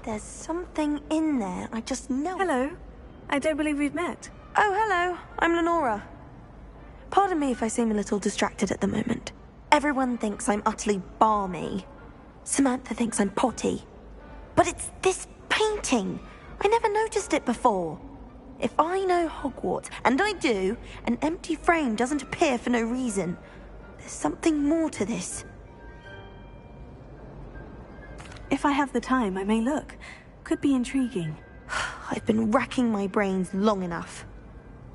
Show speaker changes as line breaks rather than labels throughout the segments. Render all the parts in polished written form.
There's something in there, I just know.
Hello. I don't believe we've met.
Oh, hello. I'm Lenora. Pardon me if I seem a little distracted at the moment. Everyone thinks I'm utterly balmy. Samantha thinks I'm potty. But it's this painting. I never noticed it before. If I know Hogwarts, and I do, an empty frame doesn't appear for no reason. There's something more to this.
If I have the time, I may look. Could be intriguing.
I've been racking my brains long enough.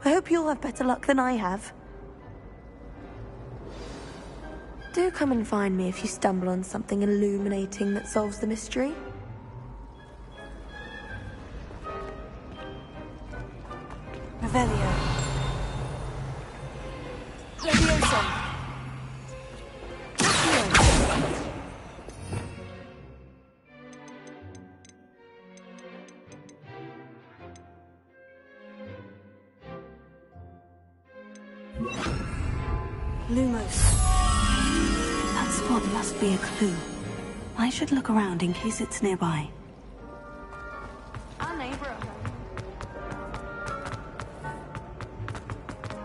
I hope you'll have better luck than I have. Do come and find me if you stumble on something illuminating that solves the mystery.
Revelio. Levioso. Lumos. That spot must be a clue. I should look around in case it's nearby.
Our neighbor.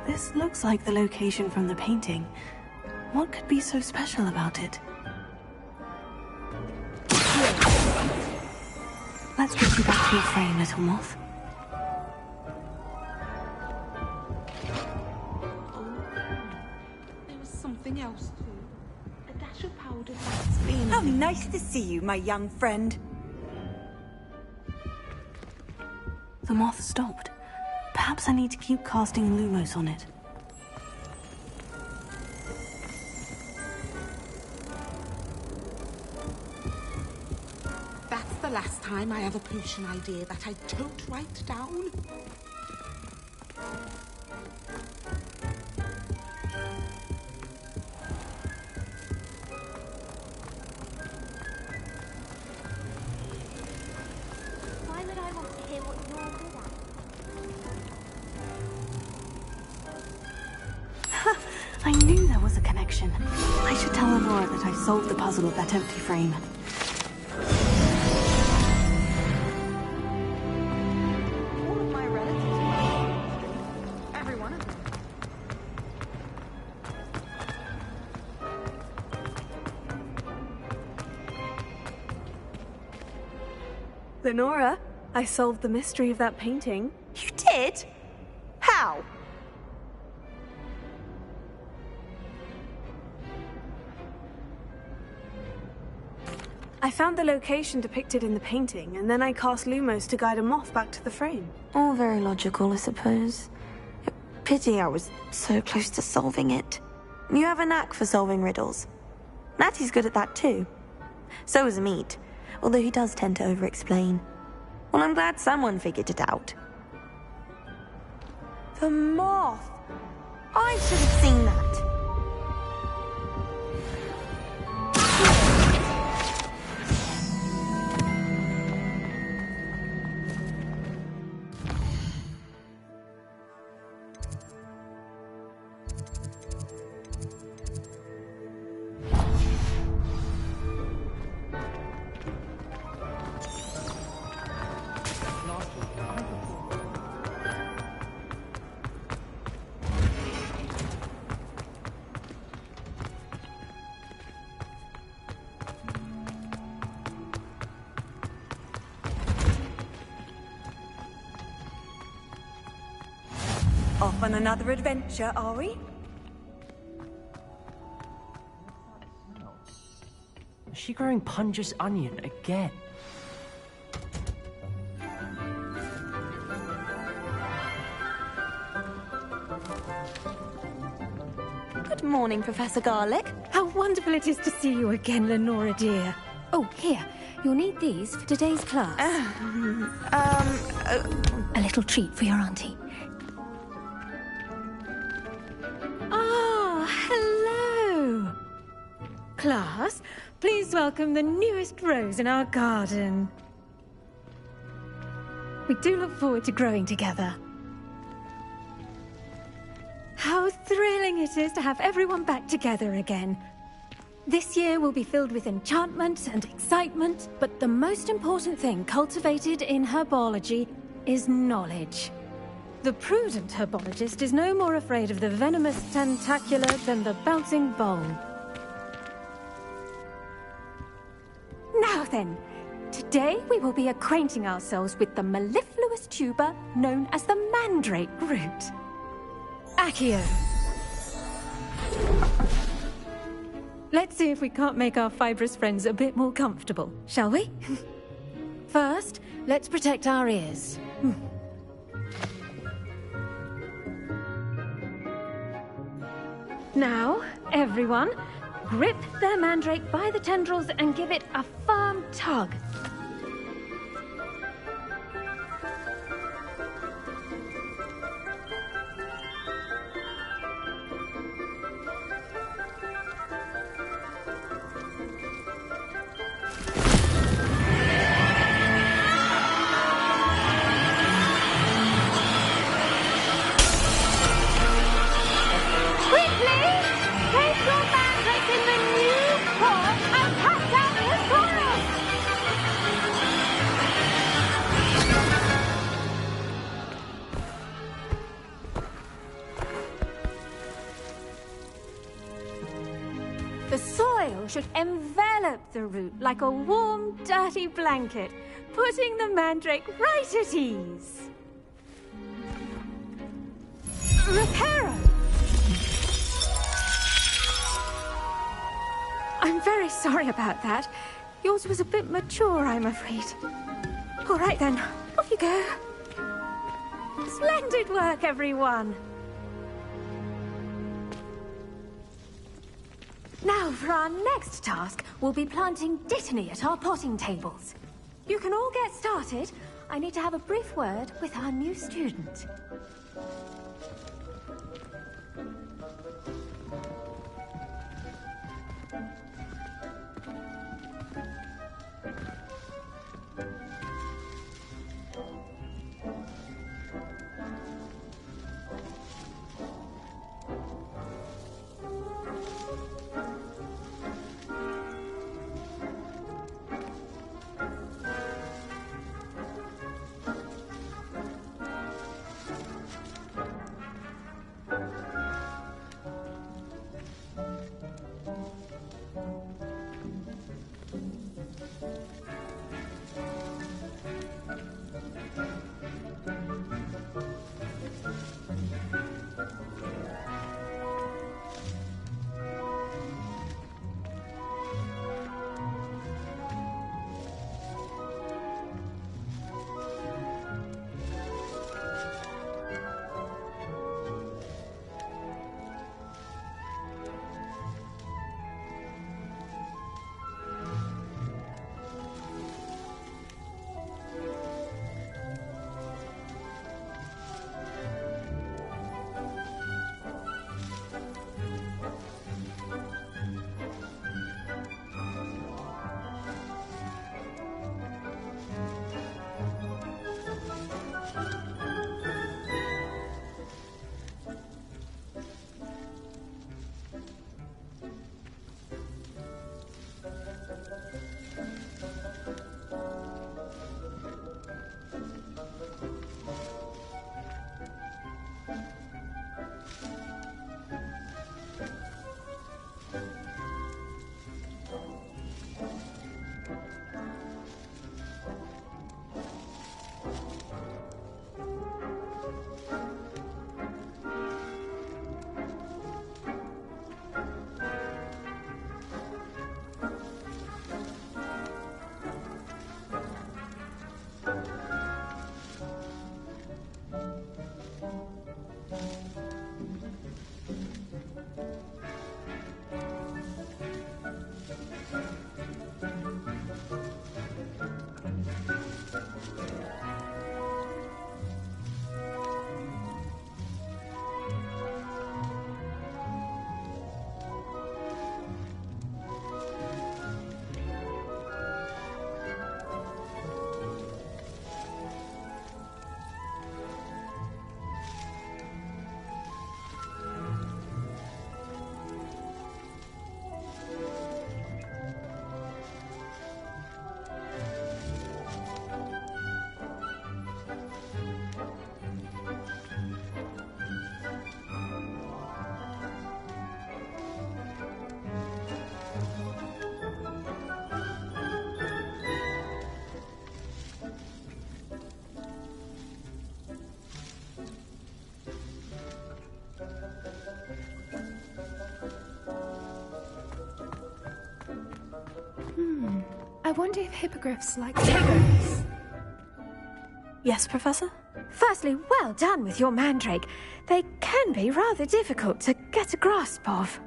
This looks like the location from the painting. What could be so special about it? Let's get you back to your frame, little moth.
Else too. A dash of powder Vaseline.
How nice to see you, my young friend.
The moth stopped. Perhaps I need to keep casting Lumos on it.
That's the last time I have a potion idea that I don't write down.
I knew there was a connection. I should tell Lenora that I solved the puzzle of that empty frame.
All of my relatives. Every one of them.
Lenora, I solved the mystery of that painting.
You did? How?
I found the location depicted in the painting, and then I cast Lumos to guide a moth back to the frame.
All very logical, I suppose. Pity I was so close to solving it. You have a knack for solving riddles. Natty's good at that too. So is Amit, although he does tend to over-explain. Well, I'm glad someone figured it out. The moth! I should have seen that.
Off on another adventure, are we?
Is she growing Punja's onion again?
Good morning, Professor Garlic.
How wonderful it is to see you again, Lenora dear. Oh, here. You'll need these for today's class. A little treat for your auntie. Ah, hello. Class, please welcome the newest rose in our garden. We do look forward to growing together. How thrilling it is to have everyone back together again. This year will be filled with enchantment and excitement, but the most important thing cultivated in herbology is knowledge. The prudent herbologist is no more afraid of the venomous tentacula than the bouncing bowl. Now then, today we will be acquainting ourselves with the mellifluous tuber known as the mandrake root. Accio. Let's see if we can't make our fibrous friends a bit more comfortable, shall we? First, let's protect our ears. Now, everyone, grip their mandrake by the tendrils and give it a firm tug. The soil should envelop the root like a warm, dirty blanket, putting the mandrake right at ease. Reparo! I'm very sorry about that. Yours was a bit mature, I'm afraid. All right then, off you go. Splendid work, everyone. Now, for our next task, we'll be planting dittany at our potting tables. You can all get started. I need to have a brief word with our new student.
wonder if hippogriffs like tigers.
Yes, Professor?
Firstly, well done with your mandrake. They can be rather difficult to get a grasp of.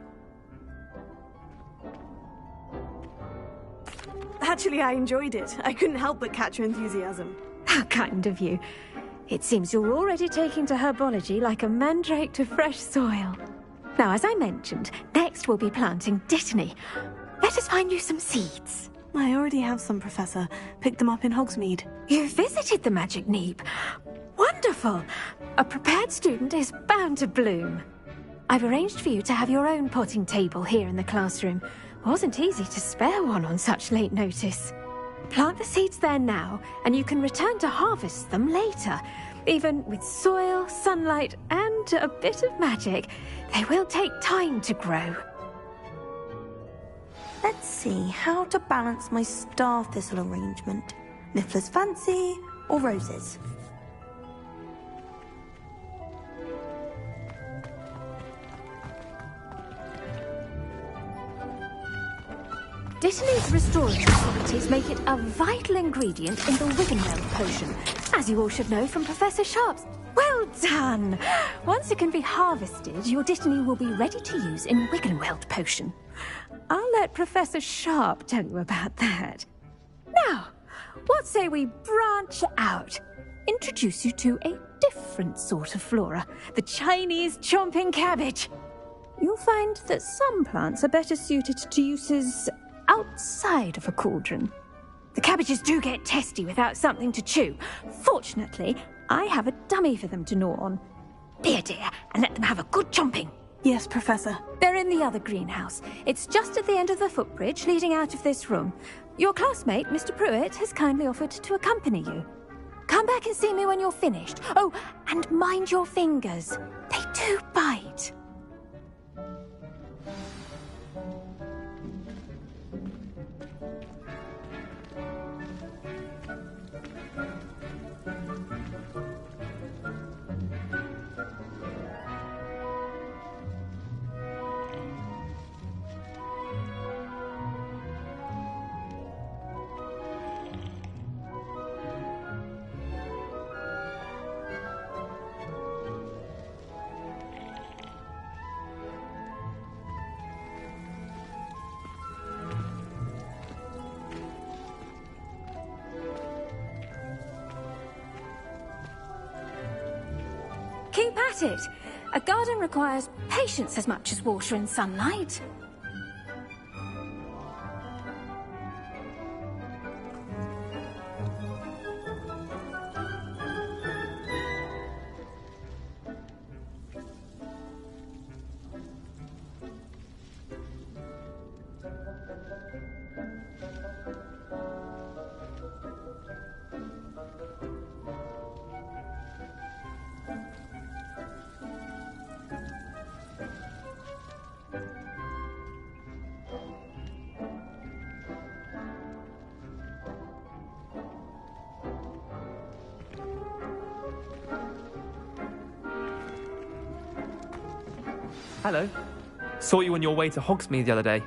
Actually, I enjoyed it. I couldn't help but catch your enthusiasm.
How kind of you. It seems you're already taking to herbology like a mandrake to fresh soil. Now, as I mentioned, next we'll be planting dittany. Let us find you some seeds.
I already have some, Professor. Picked them up in Hogsmeade.
You visited the Magic Neep. Wonderful! A prepared student is bound to bloom. I've arranged for you to have your own potting table here in the classroom. Wasn't easy to spare one on such late notice. Plant the seeds there now, and you can return to harvest them later. Even with soil, sunlight, and a bit of magic, they will take time to grow.
Let's see how to balance my star thistle arrangement. Niffler's fancy or roses?
Dittany's restorative properties make it a vital ingredient in the Wiggenweld potion, as you all should know from Professor Sharp's. Well done! Once it can be harvested, your Dittany will be ready to use in Wiggenweld potion. I'll let Professor Sharp tell you about that. Now, what say we branch out? Introduce you to a different sort of flora, the Chinese chomping cabbage. You'll find that some plants are better suited to uses outside of a cauldron. The cabbages do get testy without something to chew. Fortunately, I have a dummy for them to gnaw on. Be a dear and let them have a good chomping.
Yes, Professor.
They're in the other greenhouse. It's just at the end of the footbridge leading out of this room. Your classmate, Mr. Pruitt, has kindly offered to accompany you. Come back and see me when you're finished. Oh, and mind your fingers. They do bite. Keep at it. A garden requires patience as much as water and sunlight.
Hello. Saw you on your way to Hogsmeade the other day.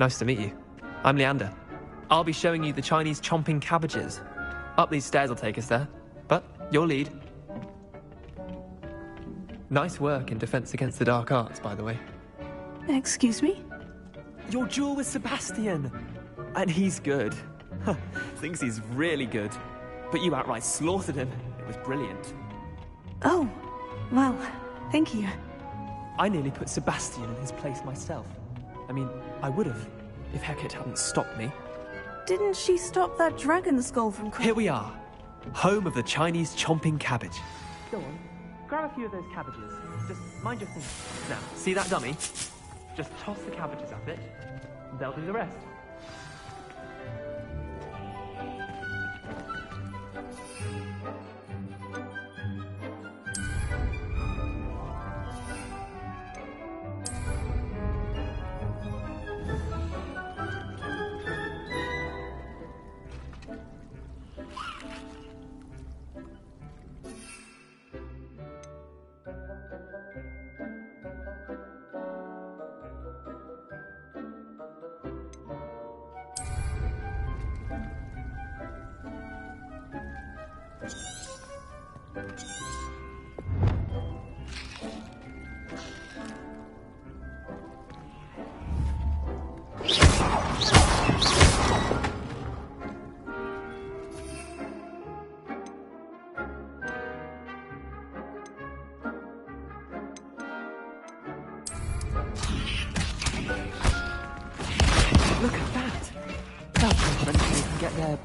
Nice to meet you. I'm Leander. I'll be showing you the Chinese chomping cabbages. Up these stairs will take us there, but you'll lead. Nice work in Defense Against the Dark Arts, by the way.
Excuse me?
Your duel with Sebastian. And he's good. Thinks he's really good. But you outright slaughtered him. It was brilliant.
Oh, well, thank you.
I nearly put Sebastian in his place myself. I mean, I would have, if Hecate hadn't stopped me.
Didn't she stop that dragon skull from...
Here we are, home of the Chinese chomping cabbage. Go on, grab a few of those cabbages. Just mind your fingers. Now, see that dummy? Just toss the cabbages at it, and they'll do the rest. their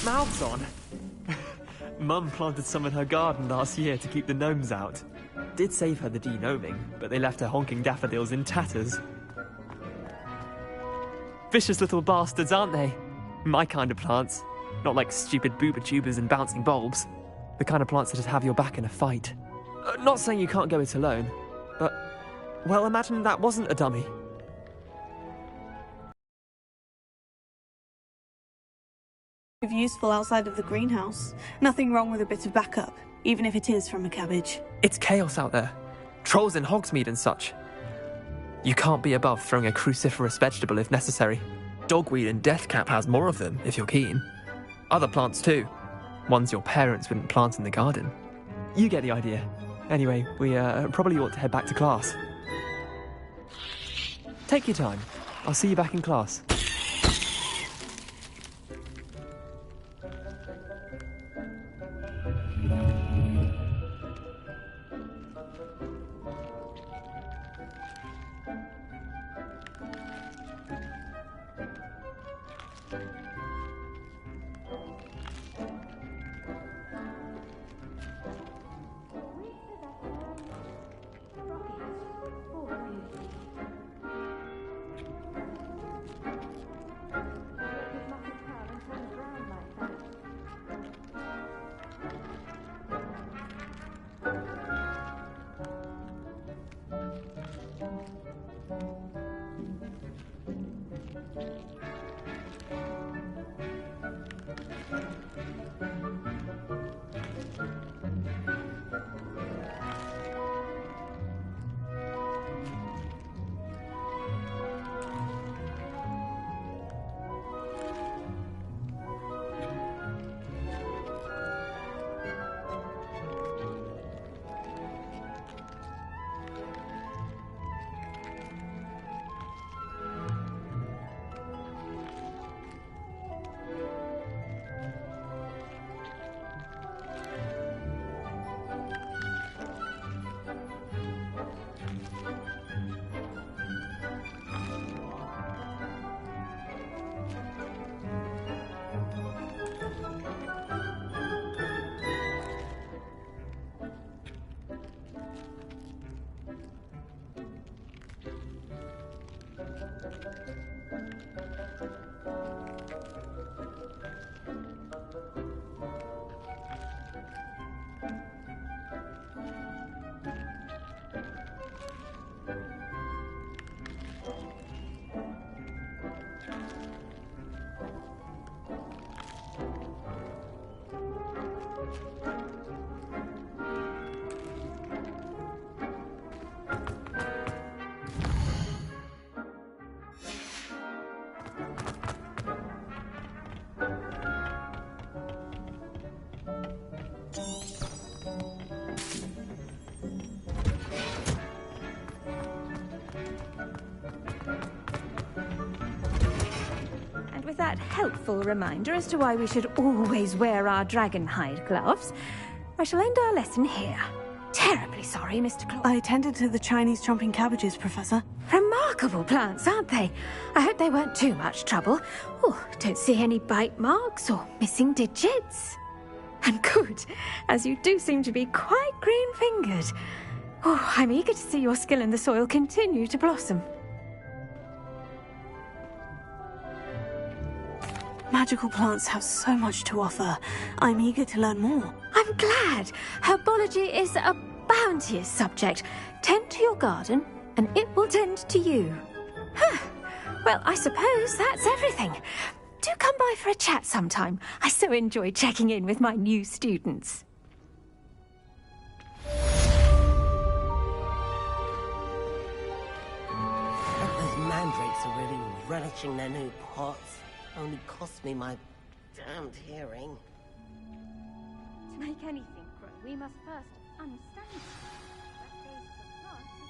mouths on. Mum planted some in her garden last year to keep the gnomes out. Did save her the de-gnoming, but they left her honking daffodils in tatters. Vicious little bastards, aren't they? My kind of plants. Not like stupid booba tubers and bouncing bulbs. The kind of plants that just have your back in a fight. Not saying you can't go it alone, but... well, imagine that wasn't a dummy.
Useful outside of the greenhouse. Nothing wrong with a bit of backup, even if it is from a cabbage.
It's chaos out there. Trolls in Hogsmeade and such. You can't be above throwing a cruciferous vegetable if necessary. Dogweed and deathcap has more of them, if you're keen. Other plants too. Ones your parents wouldn't plant in the garden. You get the idea. Anyway, we probably ought to head back to class. Take your time. I'll see you back in class.
That helpful reminder as to why we should always wear our dragon hide gloves, I shall end our lesson here. Terribly sorry, Mr. Claw.
I tended to the Chinese chomping cabbages, Professor.
Remarkable plants, aren't they? I hope they weren't too much trouble. Oh, don't see any bite marks or missing digits. And good, as you do seem to be quite green-fingered. Oh, I'm eager to see your skill in the soil continue to blossom.
Magical plants have so much to offer. I'm eager to learn more.
I'm glad. Herbology is a bounteous subject. Tend to your garden, and it will tend to you. Well, I suppose that's everything. Do come by for a chat sometime. I so enjoy checking in with my new students.
Those mandrakes are really relishing their new pots. Only cost me my damned hearing.
To make anything grow, we must first understand it. That goes for plants as well as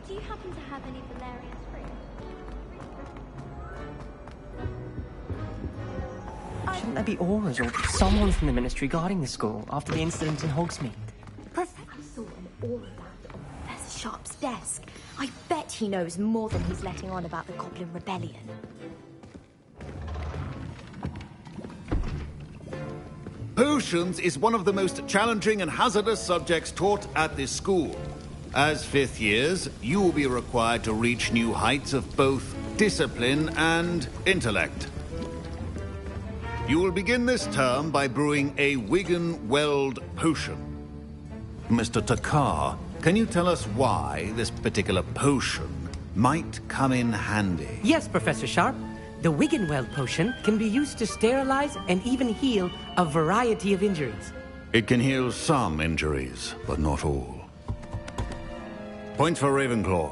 Do you happen to have any Valerian fruit?
Shouldn't there be auras or someone from the Ministry guarding the school after the incident in Hogsmeade?
I saw an aura band on Professor Sharp's desk. I bet he knows more than he's letting on about the Goblin Rebellion.
Potions is one of the most challenging and hazardous subjects taught at this school. As fifth years, you will be required to reach new heights of both discipline and intellect. You will begin this term by brewing a Wigan-Weld potion. Mr. Takar, can you tell us why this particular potion might come in handy?
Yes, Professor Sharp. The Wiggenweld potion can be used to sterilize and even heal a variety of injuries.
It can heal some injuries, but not all. Points for Ravenclaw.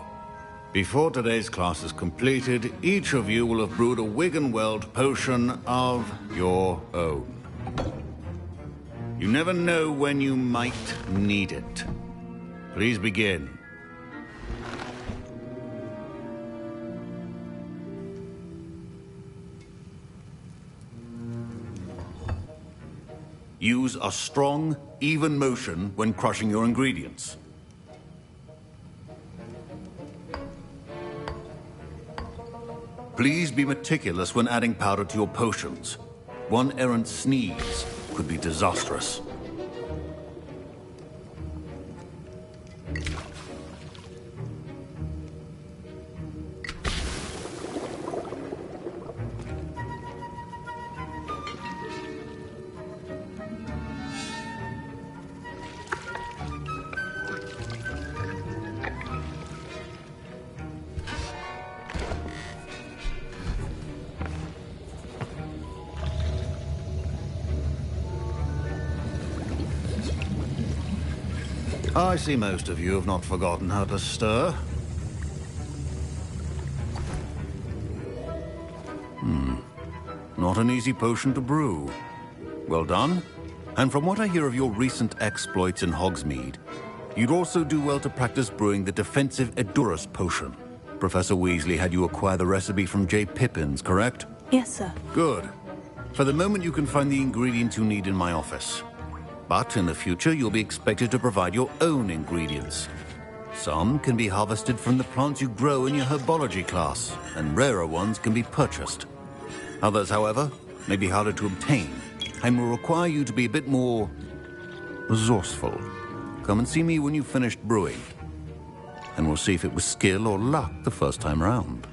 Before today's class is completed, each of you will have brewed a Wiggenweld potion of your own. You never know when you might need it. Please begin. Use a strong, even motion when crushing your ingredients. Please be meticulous when adding powder to your potions. One errant sneeze could be disastrous. I see most of you have not forgotten how to stir. Not an easy potion to brew. Well done. And from what I hear of your recent exploits in Hogsmeade, you'd also do well to practice brewing the defensive Edurus potion. Professor Weasley had you acquire the recipe from J. Pippins, correct?
Yes, sir.
Good. For the moment, you can find the ingredients you need in my office. But in the future, you'll be expected to provide your own ingredients. Some can be harvested from the plants you grow in your herbology class, and rarer ones can be purchased. Others, however, may be harder to obtain, and will require you to be a bit more resourceful. Come and see me when you've finished brewing, and we'll see if it was skill or luck the first time round.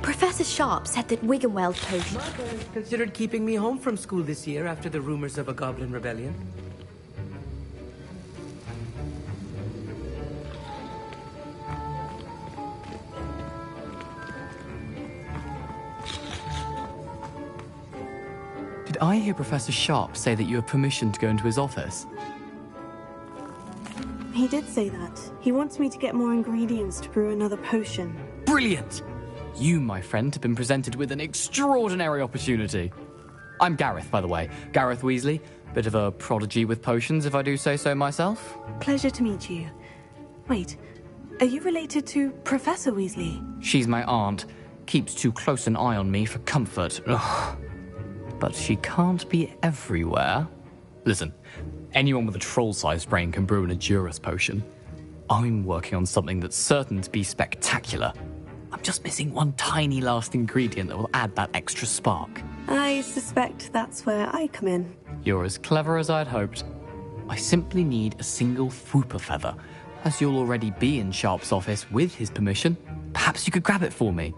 Professor Sharp said that Wiggenweld potion...
Mother considered keeping me home from school this year after the rumors of a Goblin Rebellion.
Did I hear Professor Sharp say that you have permission to go into his office?
He did say that. He wants me to get more ingredients to brew another potion.
Brilliant! You, my friend, have been presented with an extraordinary opportunity. I'm Gareth, by the way. Gareth Weasley. Bit of a prodigy with potions, if I do say so myself.
Pleasure to meet you. Wait, are you related to Professor Weasley?
She's my aunt. Keeps too close an eye on me for comfort. Ugh. But she can't be everywhere. Listen, anyone with a troll-sized brain can brew an Edurus potion. I'm working on something that's certain to be spectacular. I'm just missing one tiny last ingredient that will add that extra spark.
I suspect that's where I come in.
You're as clever as I'd hoped. I simply need a single Fwooper feather, as you'll already be in Sharp's office with his permission. Perhaps you could grab it for me.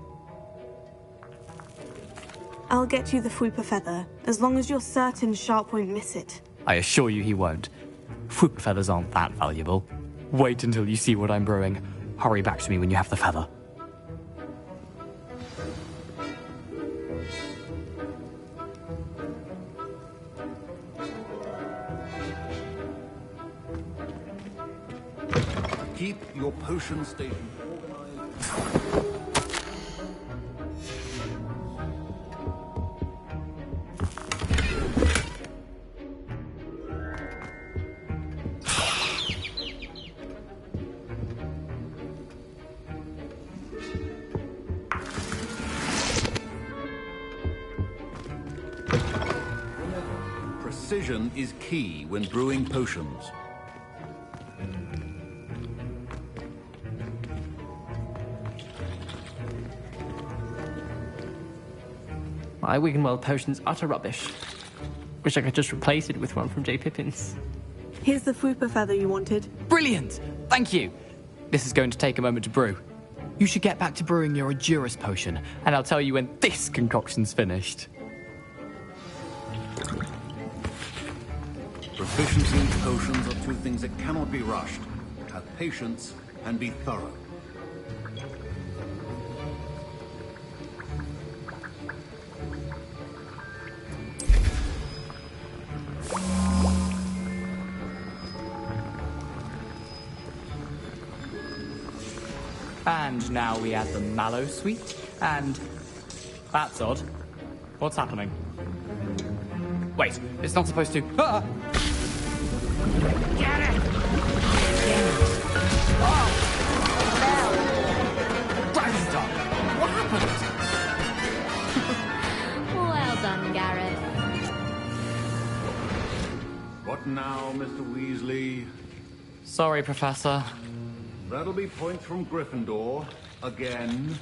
I'll get you the Fwooper feather, as long as you're certain Sharp won't miss it.
I assure you he won't. Fwooper feathers aren't that valuable. Wait until you see what I'm brewing. Hurry back to me when you have the feather.
Keep your potion station organized. Precision is key when brewing potions.
My Wiggenweld potion's utter rubbish. Wish I could just replace it with one from J. Pippin's.
Here's the Fwooper feather you wanted.
Brilliant! Thank you! This is going to take a moment to brew. You should get back to brewing your Adurus potion, and I'll tell you when this concoction's finished.
Proficiency in potions are two things that cannot be rushed. Have patience and be thorough.
And now we add the mallow sweet, and... That's odd. What's happening? Wait, it's not supposed to... Ah! Get it! Oh! Dragon's What happened?
Well done, Gareth.
What now, Mr. Weasley?
Sorry, Professor.
That'll be points from Gryffindor. Again.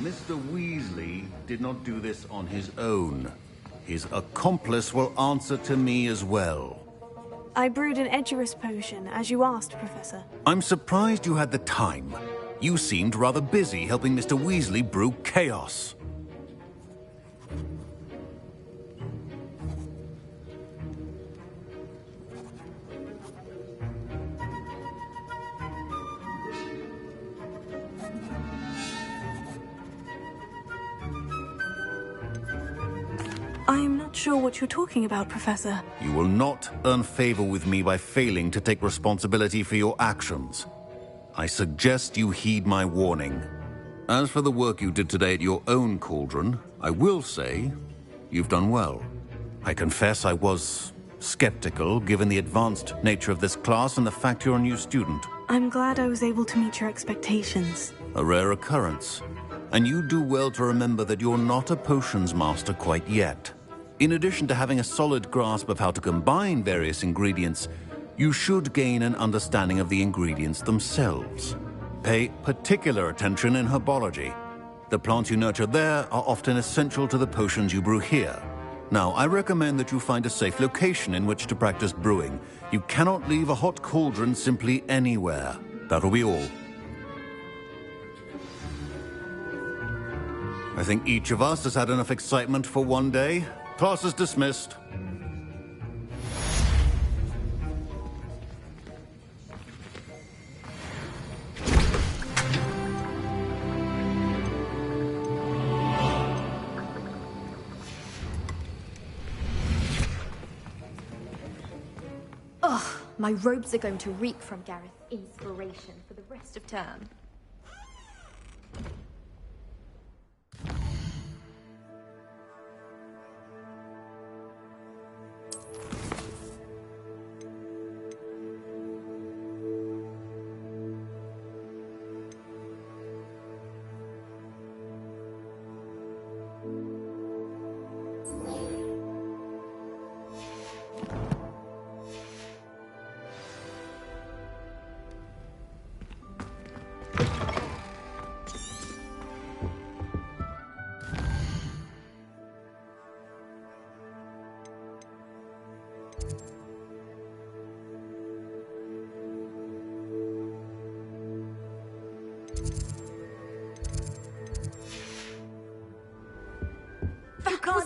Mr. Weasley did not do this on his own. His accomplice will answer to me as well.
I brewed an Edurus potion, as you asked, Professor.
I'm surprised you had the time. You seemed rather busy helping Mr. Weasley brew chaos.
I'm not sure what you're talking about, Professor.
You will not earn favor with me by failing to take responsibility for your actions. I suggest you heed my warning. As for the work you did today at your own cauldron, I will say you've done well. I confess I was skeptical, given the advanced nature of this class and the fact you're a new student.
I'm glad I was able to meet your expectations.
A rare occurrence. And you do well to remember that you're not a potions master quite yet. In addition to having a solid grasp of how to combine various ingredients, you should gain an understanding of the ingredients themselves. Pay particular attention in herbology. The plants you nurture there are often essential to the potions you brew here. Now, I recommend that you find a safe location in which to practice brewing. You cannot leave a hot cauldron simply anywhere. That'll be all. I think each of us has had enough excitement for one day. Class is dismissed.
Ugh, my robes are going to reek from Gareth's inspiration for the rest of term.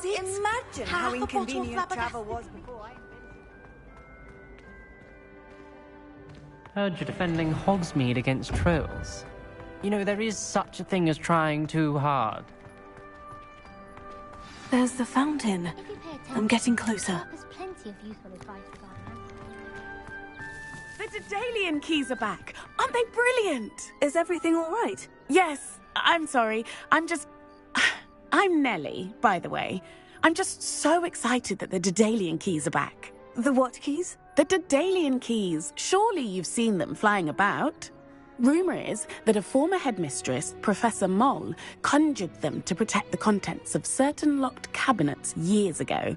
Imagine how inconvenient travel was before I...
Heard you're defending Hogsmeade against trolls. You know, there is such a thing as trying too hard.
There's the fountain. I'm getting closer.
There's plenty of useful advice regarding
The Daedalian keys are back. Aren't they brilliant?
Is everything all right?
Yes. I'm sorry. I'm Nellie, by the way. I'm just so excited that the Daedalian keys are back.
The what keys?
The Daedalian keys. Surely you've seen them flying about. Rumour is that a former headmistress, Professor Moll, conjured them to protect the contents of certain locked cabinets years ago.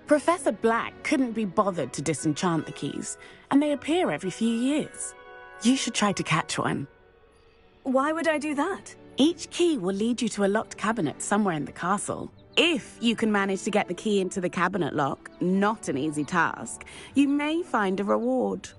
Professor Black couldn't be bothered to disenchant the keys, and they appear every few years. You should try to catch one.
Why would I do that?
Each key will lead you to a locked cabinet somewhere in the castle. If you can manage to get the key into the cabinet lock, not an easy task, you may find a reward.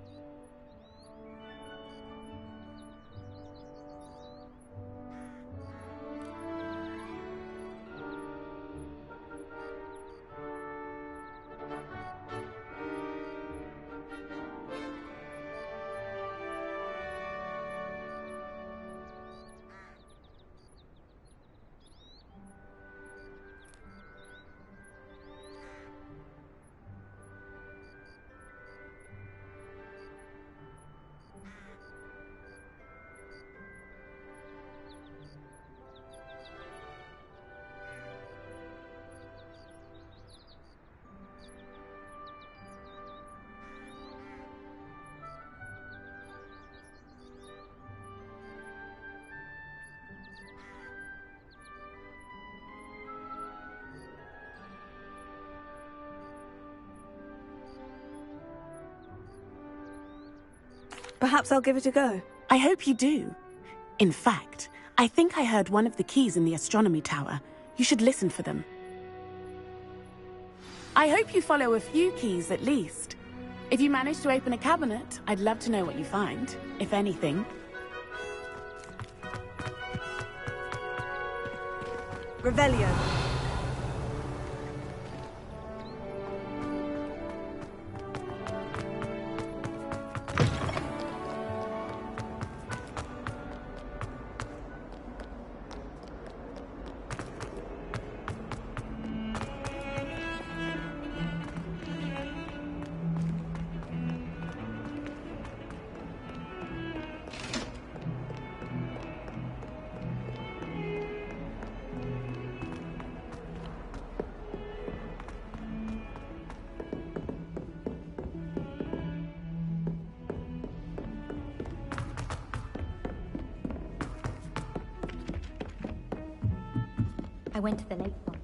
Perhaps I'll give it a go.
I hope you do. In fact, I think I heard one of the keys in the astronomy tower. You should listen for them. I hope you follow a few keys at least. If you manage to open a cabinet, I'd love to know what you find, if anything.
Revelio.
I went to the lake one.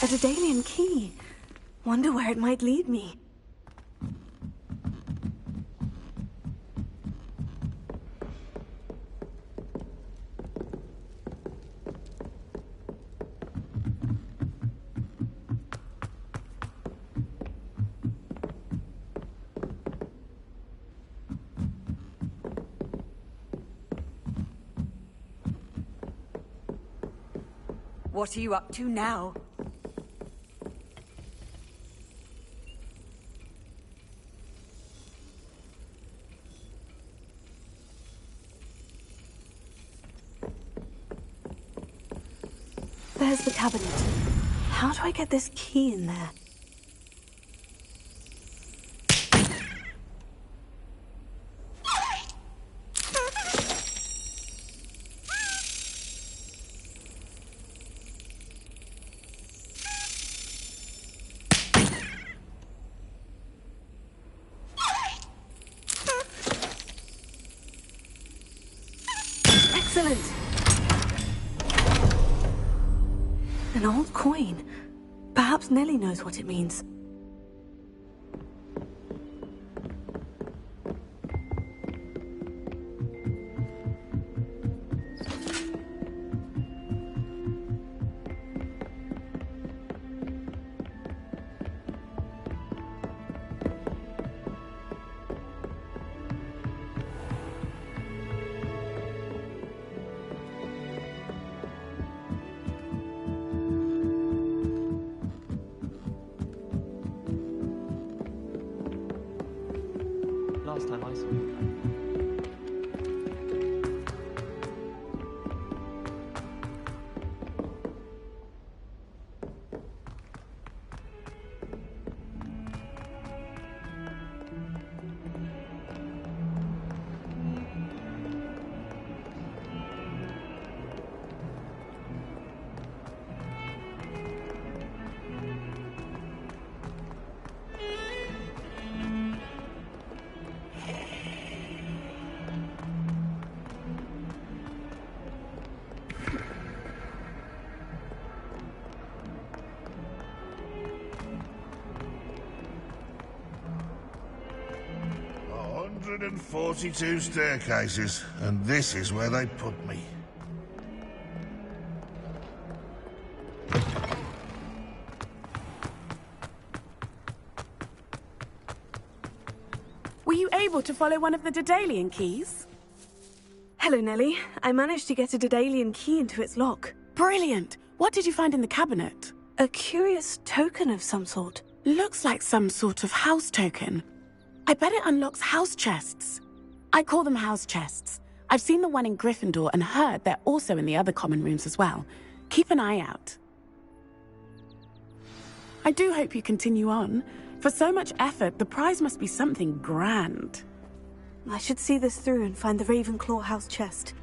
A Daedalian key. Wonder where it might lead me.
What are you up to now?
There's the cabinet. How do I get this key in there? Excellent! An old coin. Perhaps Nellie knows what it means.
Last time I saw you.
And 42 staircases, and this is where they put me.
Were you able to follow one of the Daedalian keys?
Hello, Nellie. I managed to get a Daedalian key into its lock.
Brilliant! What did you find in the cabinet?
A curious token of some sort.
Looks like some sort of house token. I bet it unlocks house chests. I call them house chests. I've seen the one in Gryffindor and heard they're also in the other common rooms as well. Keep an eye out. I do hope you continue on. For so much effort, the prize must be something grand.
I should see this through and find the Ravenclaw house chest.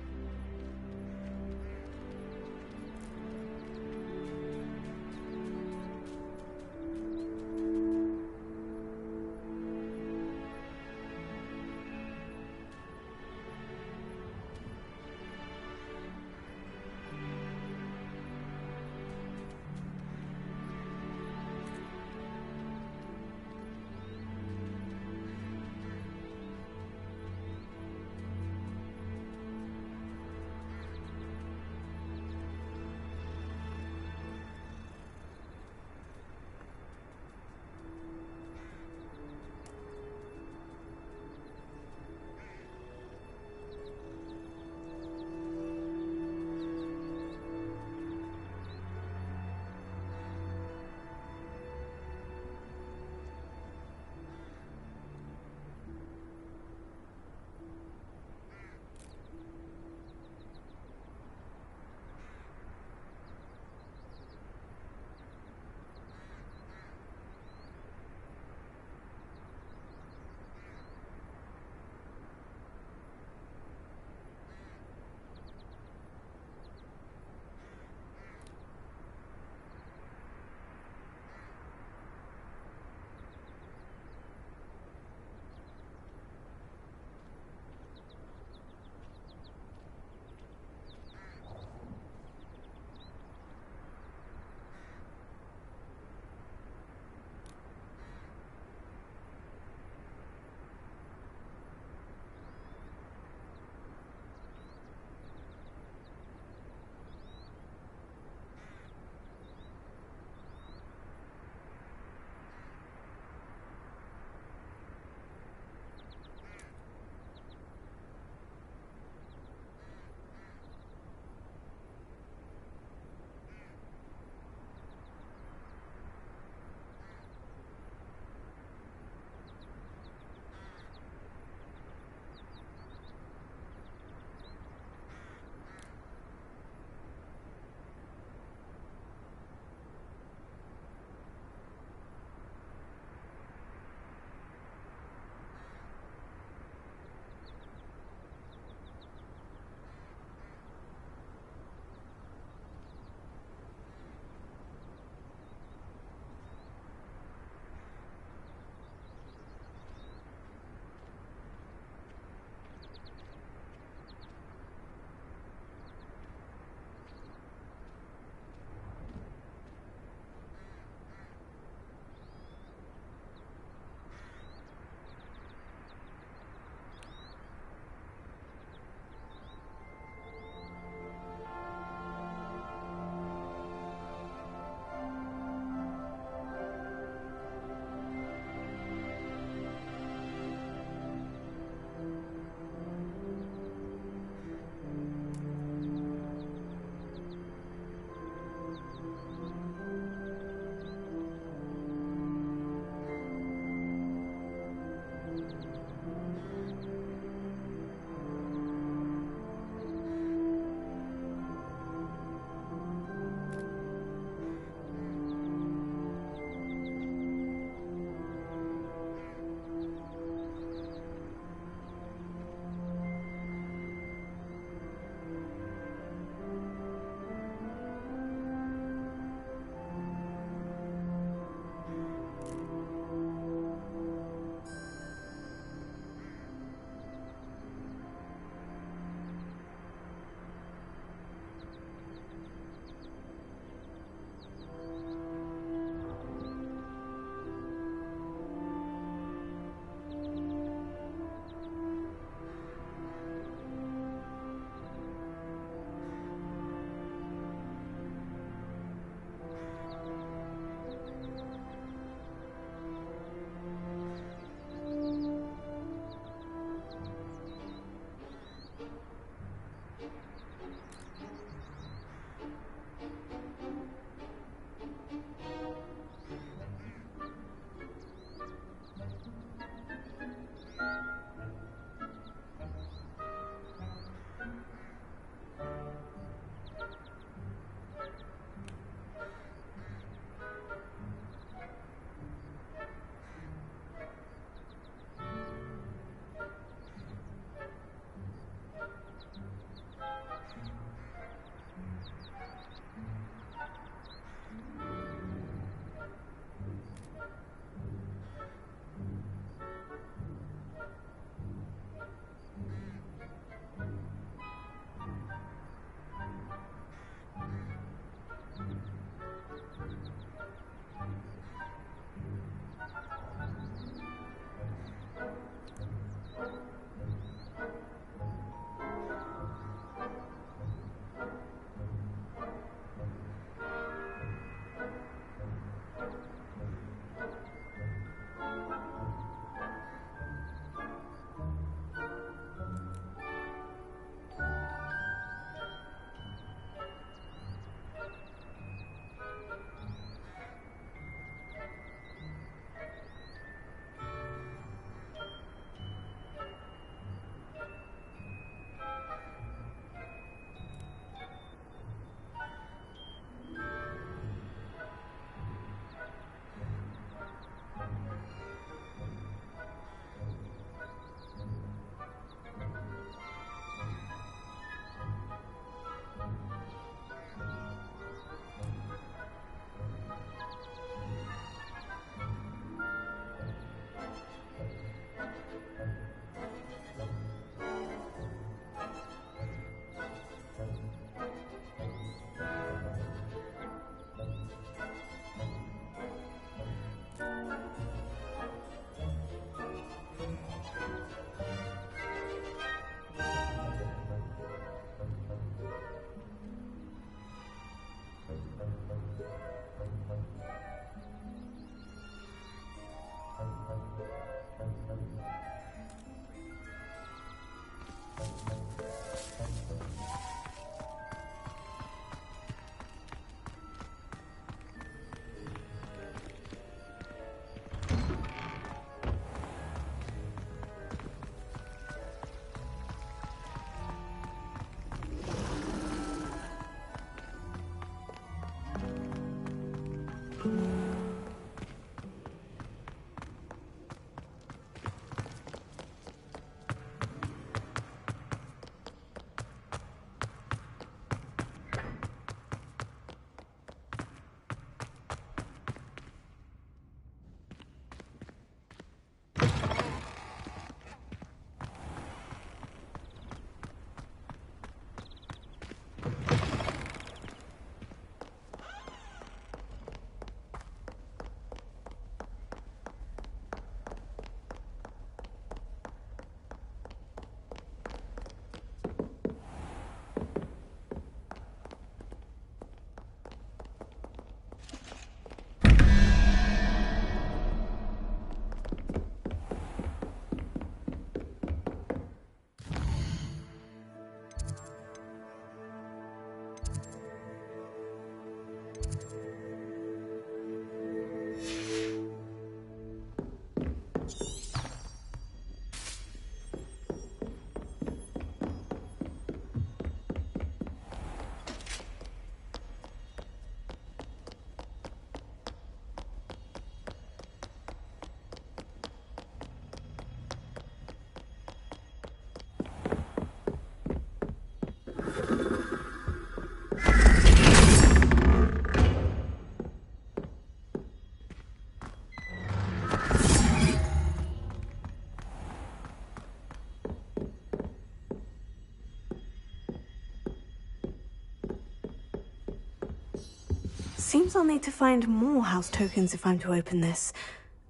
Seems I'll need to find more house tokens if I'm to open this.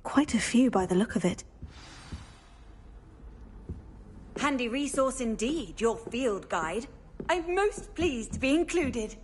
Quite a few by the look of it.
Handy resource indeed, your field guide. I'm most pleased to be included.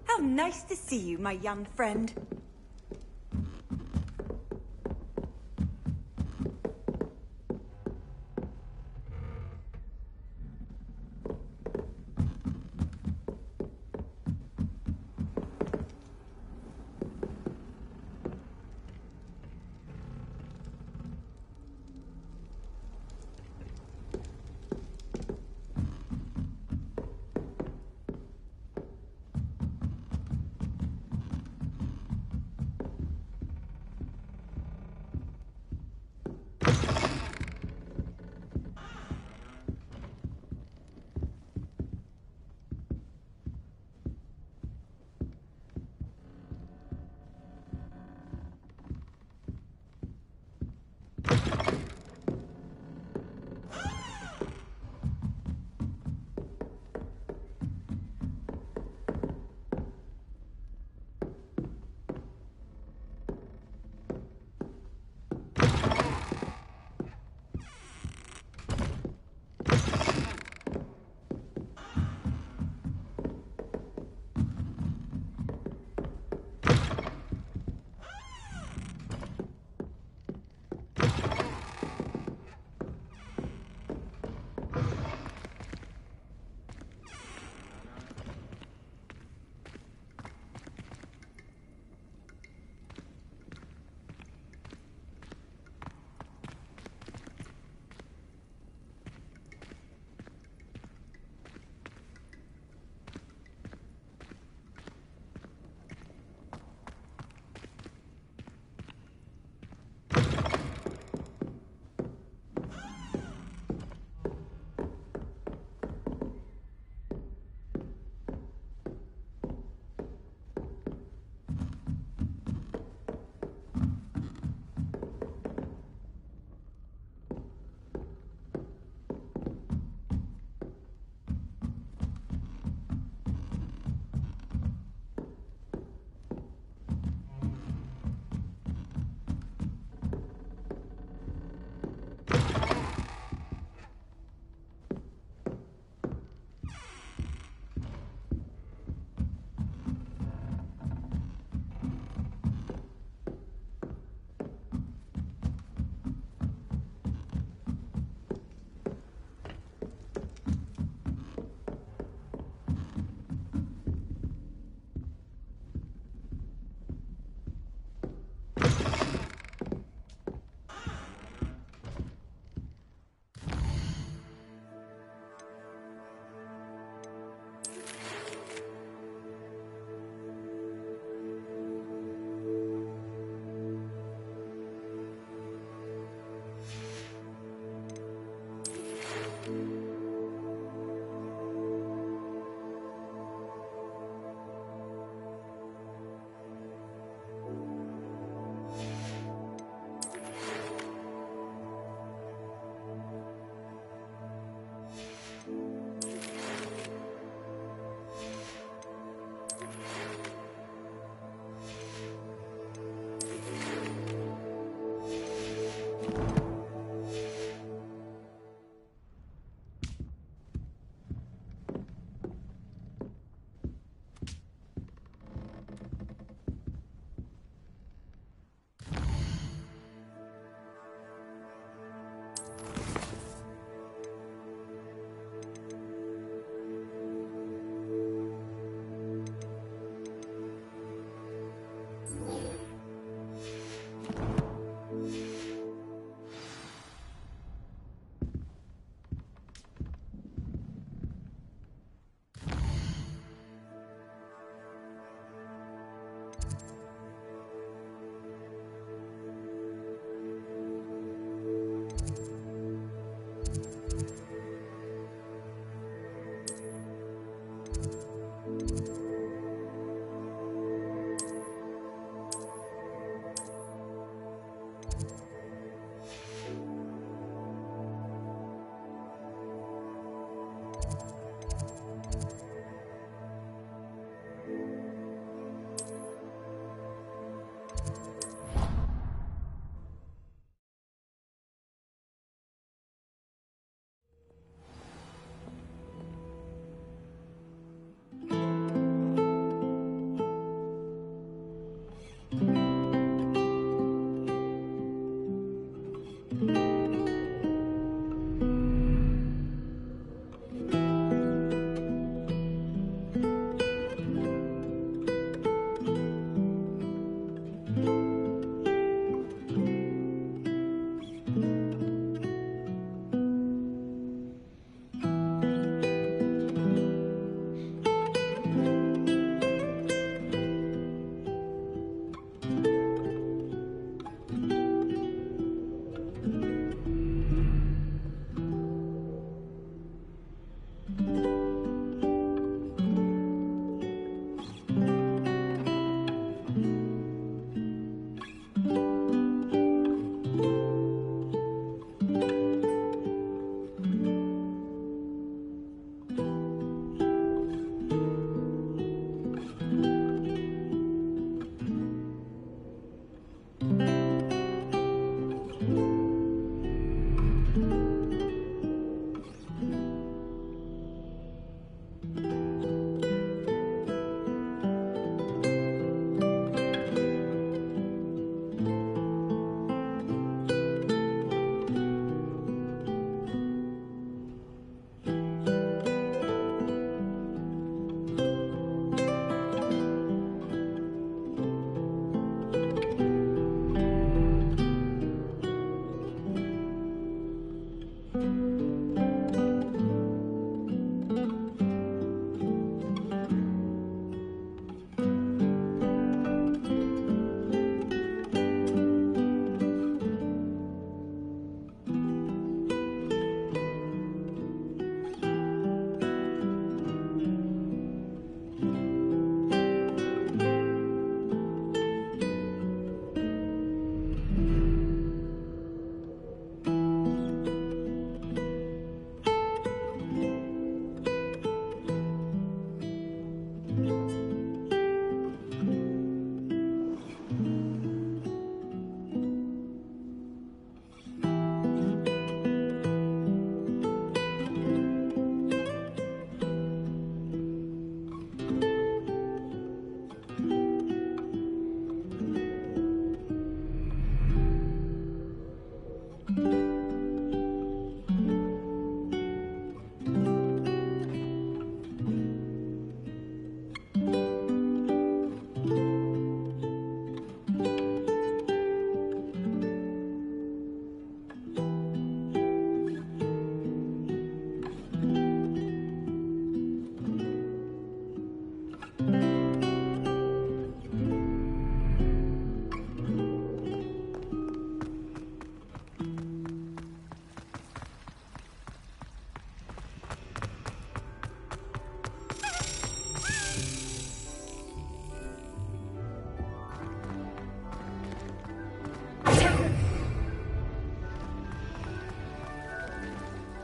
How nice to see you, my young friend.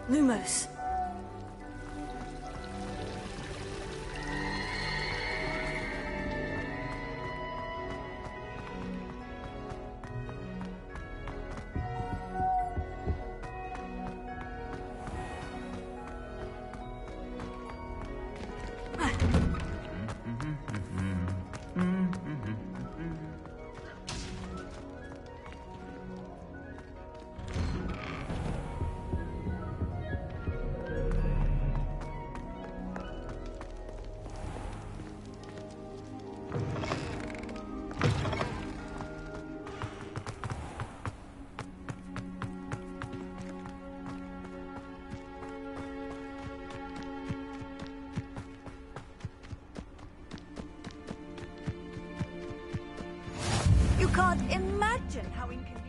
Lumos.
You can't imagine how inconvenient.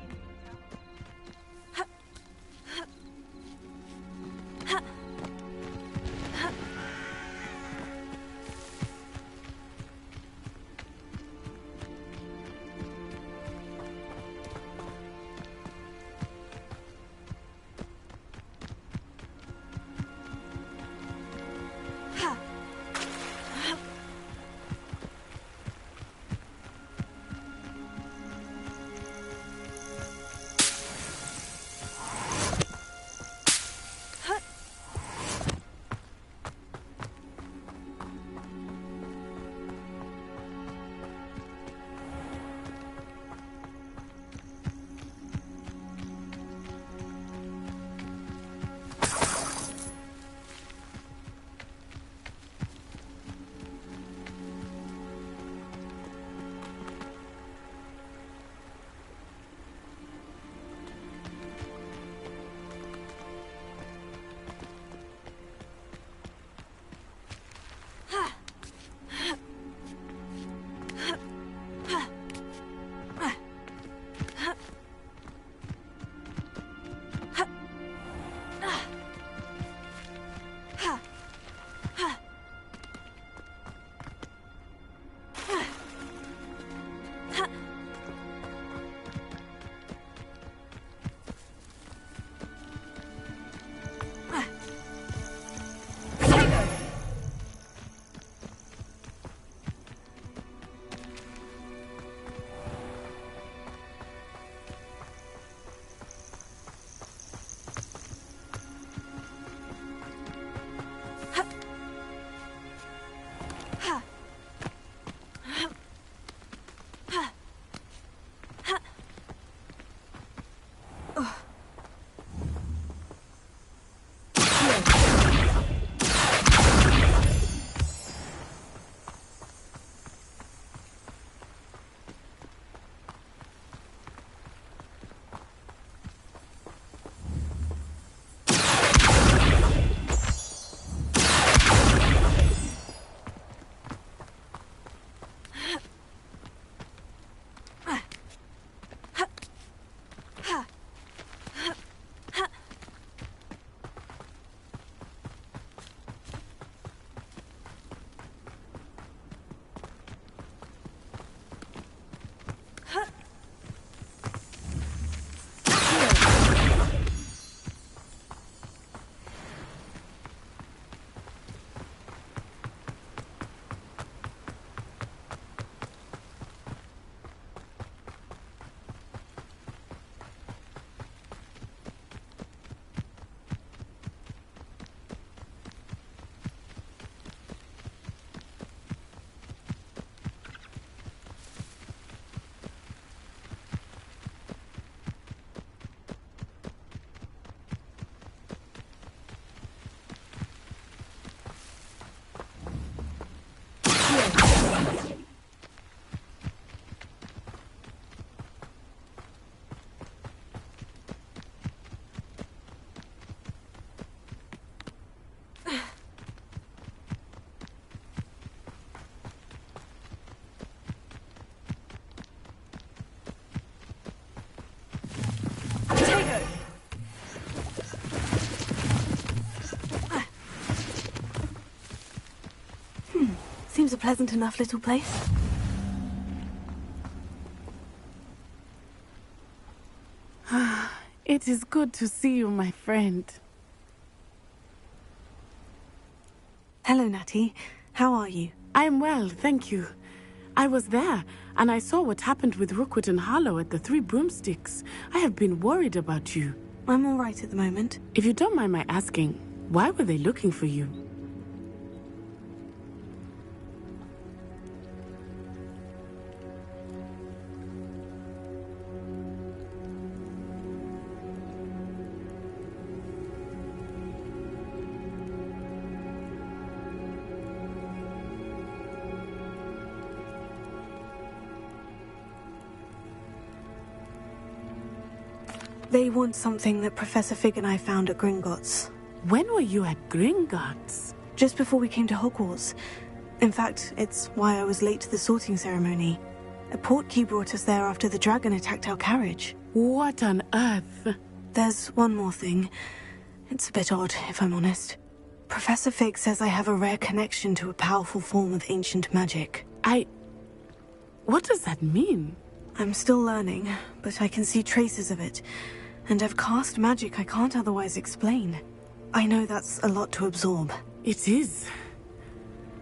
seems a pleasant enough little place.
It is good to see you, my friend.
Hello, Natty. How are you?
I'm well, thank you. I was there, and I saw what happened with Rookwood and Harlow at the Three Broomsticks. I have been worried about you.
I'm all right at the moment.
If you don't mind my asking, why were they looking for you?
They want something that Professor Fig and I found at Gringotts.
When were you at Gringotts?
Just before we came to Hogwarts. In fact, it's why I was late to the sorting ceremony. A portkey brought us there after the dragon attacked our carriage.
What on earth?
There's one more thing. It's a bit odd, if I'm honest. Professor Fig says I have a rare connection to a powerful form of ancient magic.
What does that mean?
I'm still learning, but I can see traces of it. And I've cast magic I can't otherwise explain. I know that's a lot to absorb.
It is.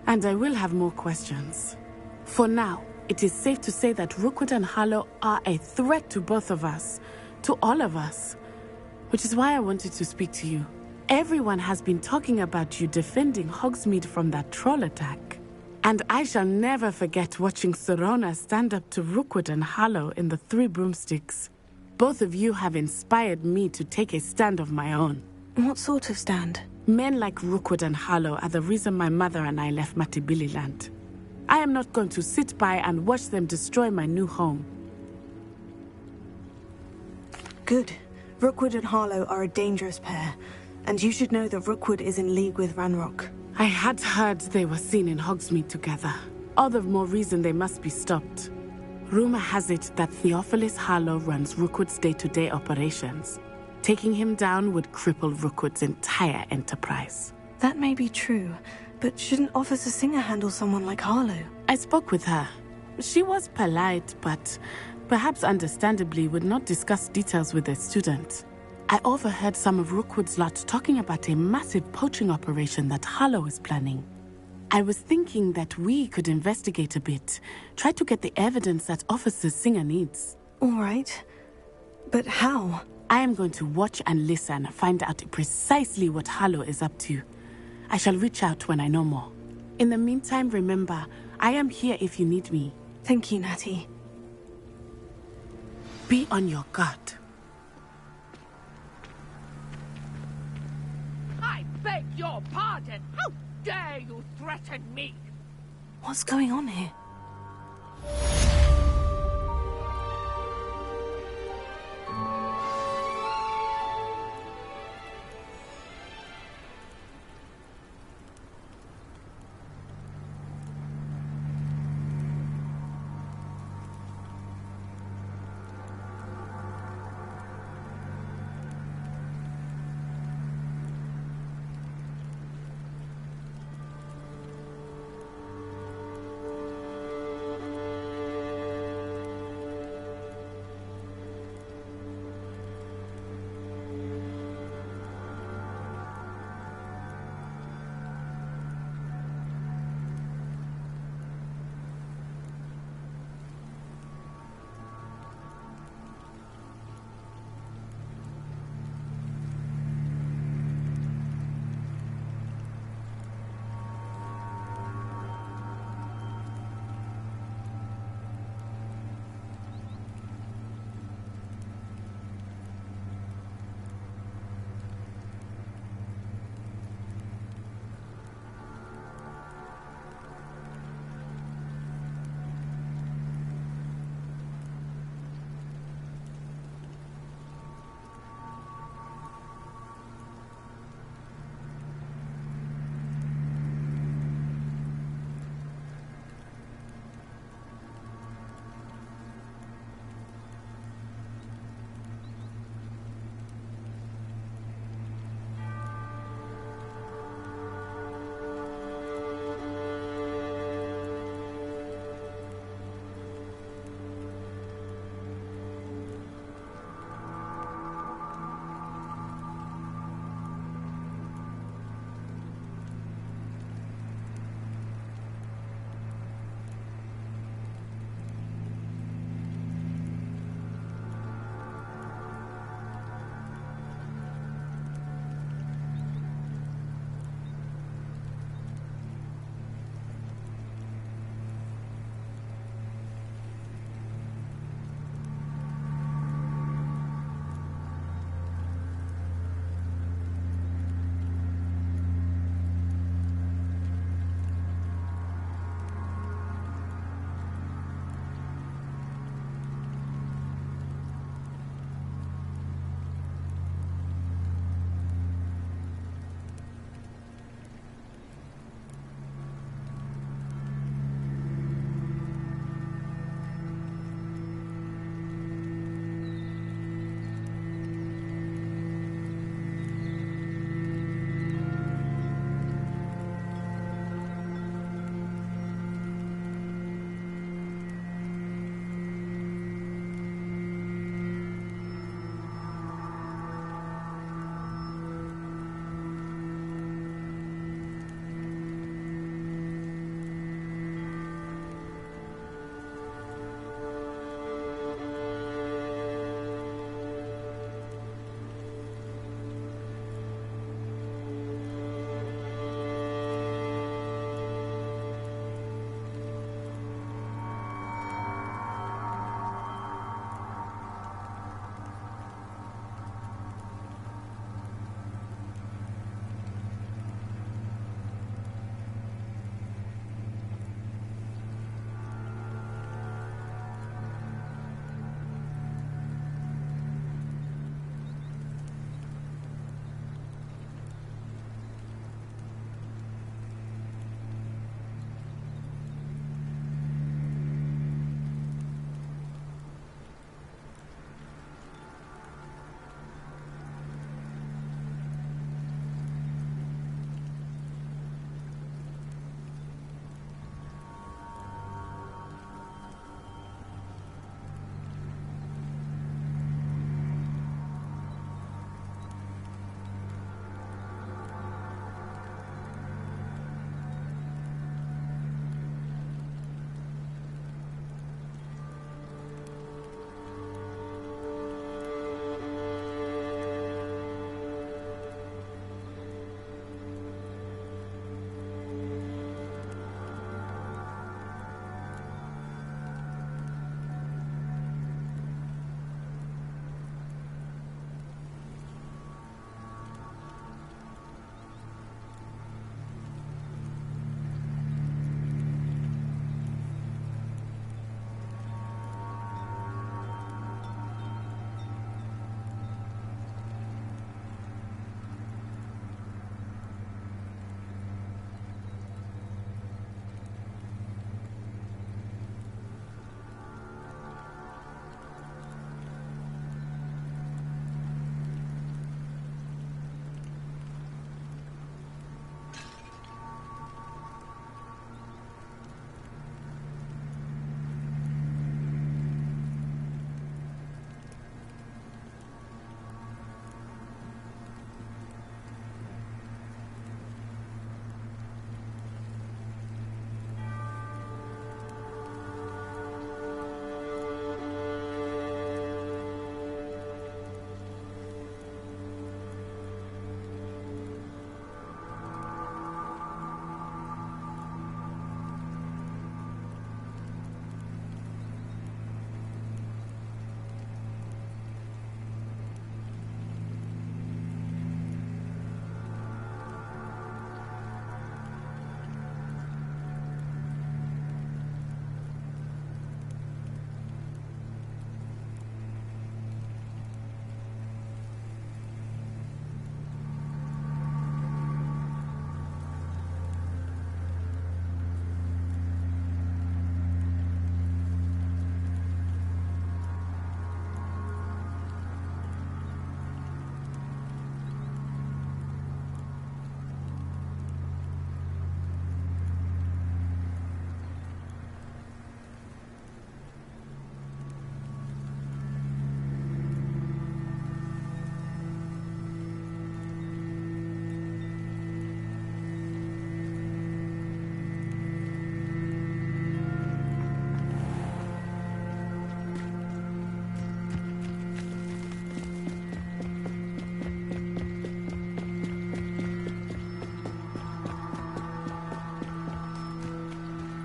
And I will have more questions. For now, it is safe to say that Rookwood and Harlow are a threat to both of us. To all of us. Which is why I wanted to speak to you. Everyone has been talking about you defending Hogsmeade from that troll attack. And I shall never forget watching Serona stand up to Rookwood and Harlow in the Three Broomsticks. Both of you have inspired me to take a stand of my own.
What sort of stand?
Men like Rookwood and Harlow are the reason my mother and I left Matabeleland. I am not going to sit by and watch them destroy my new home.
Good. Rookwood and Harlow are a dangerous pair. And you should know that Rookwood is in league with Ranrock.
I had heard they were seen in Hogsmeade together. All the more reason they must be stopped. Rumor has it that Theophilus Harlow runs Rookwood's day-to-day operations. Taking him down would cripple Rookwood's entire enterprise.
That may be true, but shouldn't Officer Singer handle someone like Harlow?
I spoke with her. She was polite, but perhaps understandably would not discuss details with a student. I overheard some of Rookwood's lot talking about a massive poaching operation that Harlow is planning. I was thinking that we could investigate a bit, try to get the evidence that Officer Singer needs.
All right. But how?
I am going to watch and listen, find out precisely what Harlow is up to. I shall reach out when I know more. In the meantime, remember, I am here if you need me.
Thank you, Natty.
Be on your guard.
I beg your pardon! How dare you threaten me?
What's going on here?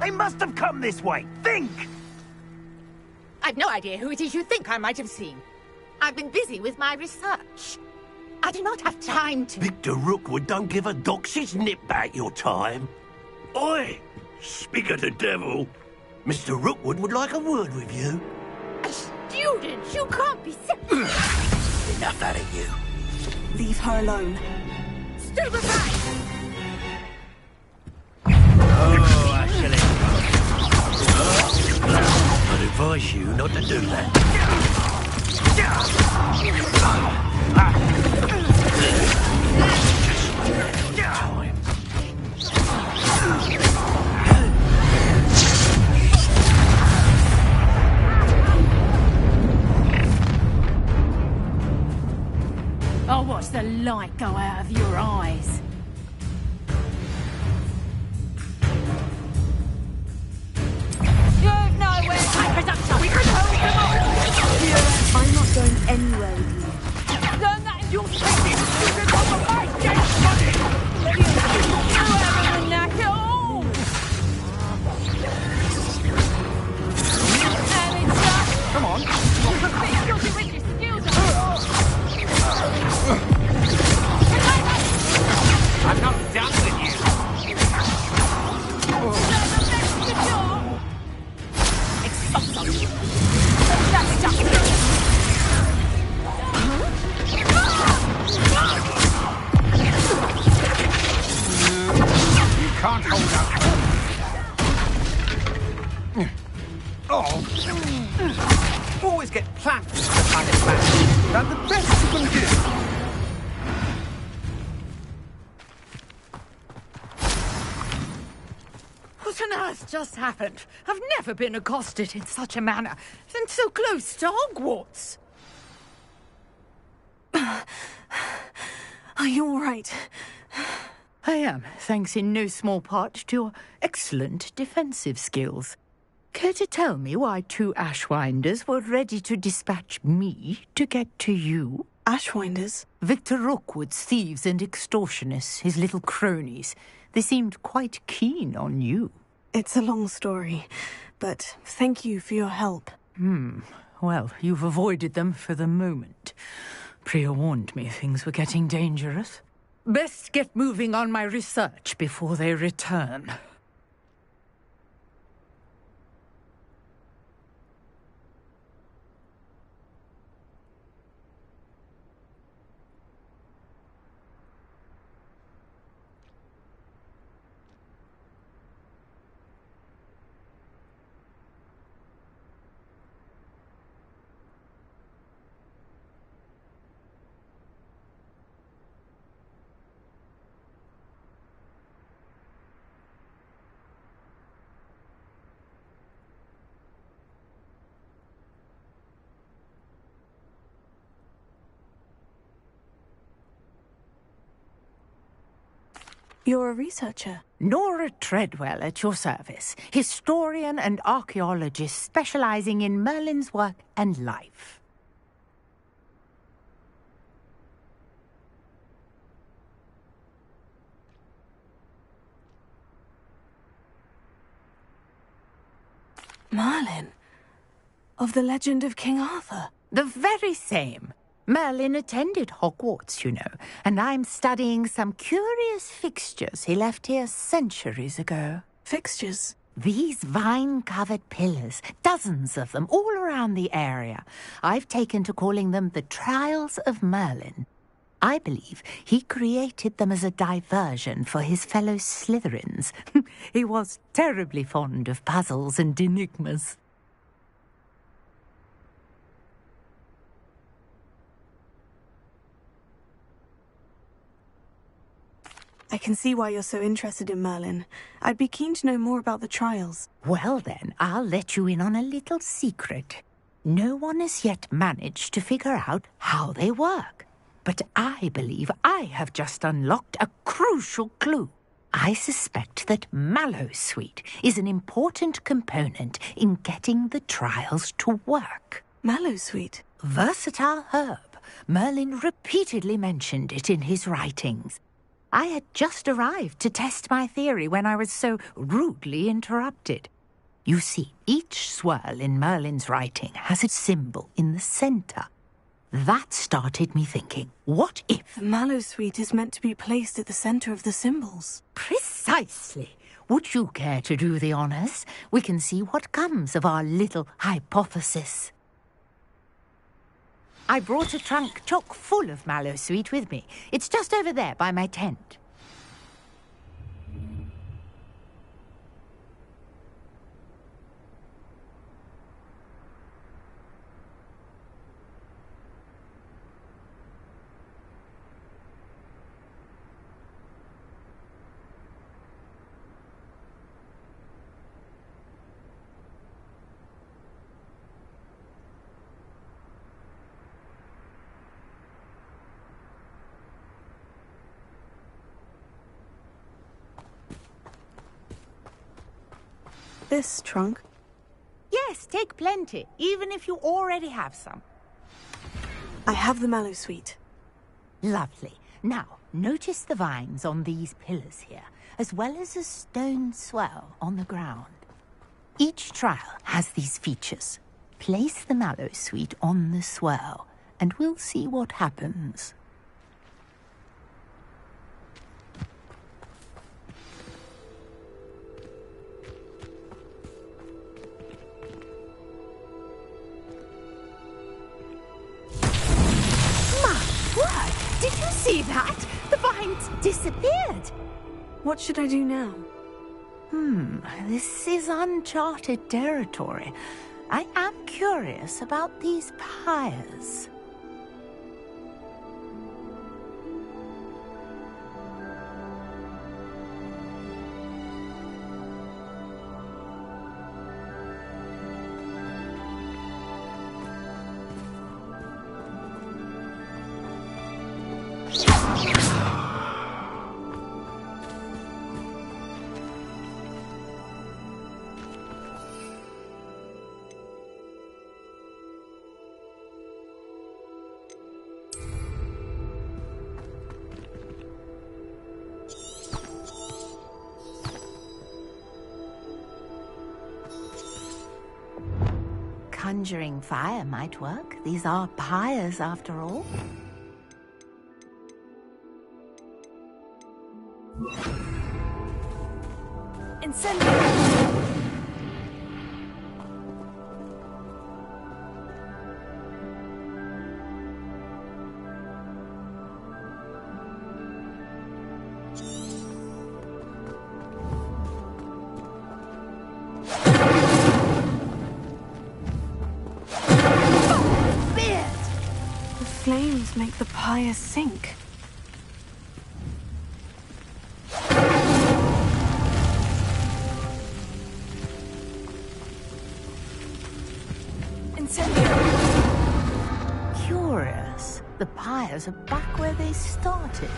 They must have come this way. Think!
I've no idea who it is you think I might have seen. I've been busy with my research. I do not have time to...
Victor Rookwood don't give a doxy's nip back your time. Oi! Speak of the devil. Mr. Rookwood would like a word with you.
A student? You can't be serious.
Enough out of you.
Leave her alone.
Stupefy!
Oh, Ashley. I'd advise you not to do that.
I'll watch the light go out of your eyes. You've nowhere to take us up. We can hold them all.
I'm not going anywhere with you.
Learn that in your training. You can go for my dead money. You haven't at all. And it's just...
Come on.
I'm not done with you.
You can't hold up. Oh. Always get plants for the kind of match. That's the best you can do.
What on earth just happened? I've never been accosted in such a manner, and so close to Hogwarts.
Are you all right?
I am, thanks in no small part to your excellent defensive skills. Care to tell me why 2 Ashwinders were ready to dispatch me to get to you?
Ashwinders?
Victor Rookwood's thieves and extortionists, his little cronies. They seemed quite keen on you.
It's a long story, but thank you for your help.
Well, you've avoided them for the moment. Priya warned me things were getting dangerous. Best get moving on my research before they return.
You're a researcher?
Nora Treadwell at your service, historian and archaeologist specializing in Merlin's work and life.
Merlin? Of the legend of King Arthur?
The very same. Merlin attended Hogwarts, you know, and I'm studying some curious fixtures he left here centuries ago.
Fixtures?
These vine-covered pillars, dozens of them, all around the area. I've taken to calling them the Trials of Merlin. I believe he created them as a diversion for his fellow Slytherins. He was terribly fond of puzzles and enigmas.
I can see why you're so interested in Merlin. I'd be keen to know more about the trials.
Well then, I'll let you in on a little secret. No one has yet managed to figure out how they work. But I believe I have just unlocked a crucial clue. I suspect that Mallowsweet is an important component in getting the trials to work.
Mallowsweet?
Versatile herb. Merlin repeatedly mentioned it in his writings. I had just arrived to test my theory when I was so rudely interrupted. You see, each swirl in Merlin's writing has its symbol in the center. That started me thinking, what if...
The Mallowsweet is meant to be placed at the center of the symbols.
Precisely. Would you care to do the honors? We can see what comes of our little hypothesis. I brought a trunk chock full of Mallowsweet with me. It's just over there by my tent.
This trunk?
Yes, take plenty, even if you already have some.
I have the Mallowsweet.
Lovely. Now, notice the vines on these pillars here, as well as a stone swell on the ground. Each trial has these features. Place the Mallowsweet on the swell, and we'll see what happens. Did you see that? The vines disappeared.
What should I do now?
This is uncharted territory. I am curious about these pyres. Conjuring fire might work. These are pyres, after all.
Incendio! Flames make the pyre sink. Incendio!
Curious. The pyres are back where they started.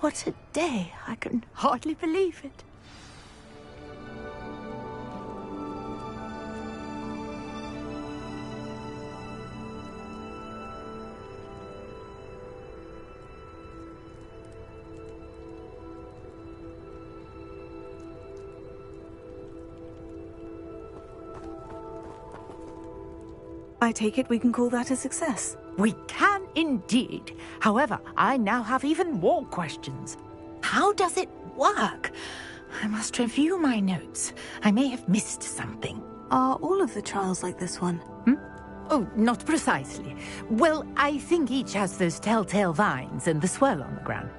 What a day! I can hardly believe it.
I take it we can call that a success.
We can indeed. However, I now have even more questions. How does it work? I must review my notes. I may have missed something.
Are all of the trials like this one?
Oh, not precisely. Well, I think each has those telltale vines and the swirl on the ground.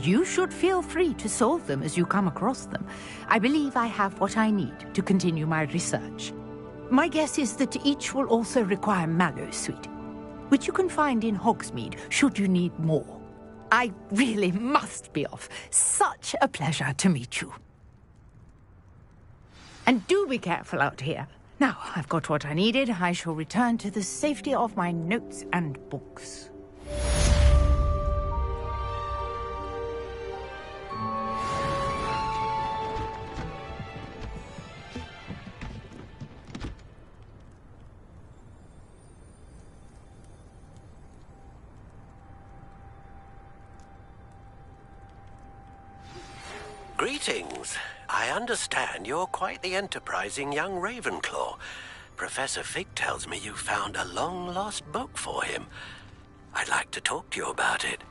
You should feel free to solve them as you come across them. I believe I have what I need to continue my research. My guess is that each will also require Mallowsweet. which you can find in Hogsmeade should you need more. I really must be off. Such a pleasure to meet you. And do be careful out here. Now, I've got what I needed. I shall return to the safety of my notes and books.
Greetings. I understand you're quite the enterprising young Ravenclaw. Professor Fig tells me you found a long-lost book for him. I'd like to talk to you about it.